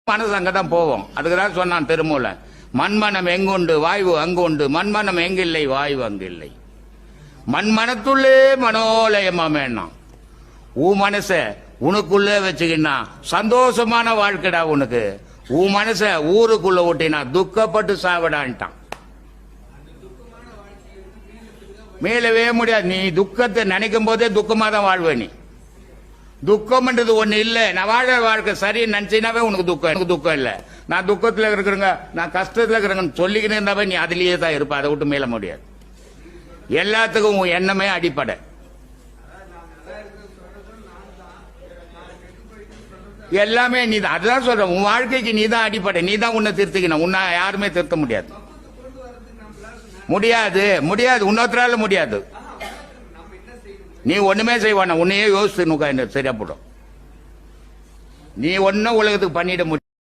மனசு அங்கதான் போவோம். அதுக்குதான் சொன்னான் திருமூலன், மண்மனம் எங்குண்டு வாய்வு அங்குண்டு, மண்மனம் எங்கில்லை வாய்வு அங்கில்லை. மண்மனத்துள்ளே மனோலயமாமேன்னா உன் மனச உனக்குள்ளே வச்சுக்கினா சந்தோஷமான வாழ்க்கைடா உனக்கு. உன் மனச ஊருக்குள்ள ஓட்டினா துக்கப்பட்டு சாவிடான்ட்டான். மீளவே முடியாது. நீ துக்கத்தை நினைக்கும் போதே துக்கமா தான் வாழ்வ. நீ துக்கம்ன்றது ஒண்ணு இல்ல. நான் வாழ வாழ்க்கை சரின்னு நினைச்சினாவே உனக்கு துக்கம். எனக்கு துக்கம் இல்ல. நான் துக்கத்துல இருக்கிறேங்க, நான் கஷ்டத்துல இருக்கிறேங்கன்னு சொல்லிக்கிட்டு இருந்தாவே நீ அதுலயே தான் இருப்ப. அதை விட்டு மீள முடியாது. எல்லாத்துக்கும் உன் எண்ணமே அடிப்படை. எல்லாமே நீ தான். அதுதான் சொல்ற, உன் வாழ்க்கைக்கு நீ தான் அடிப்படை. நீ தான் உன்னை திருத்திக்கணும். உன்னை யாருமே திருத்த முடியாது. முடியாது முடியாது, இன்னொருத்தரால முடியாது. நீ ஒண்ணுமே செய்வான, உன்னையே யோசிச்சு சரியா போடும். நீ ஒன்னும் உலகத்துக்கு பண்ணிட முடியும்.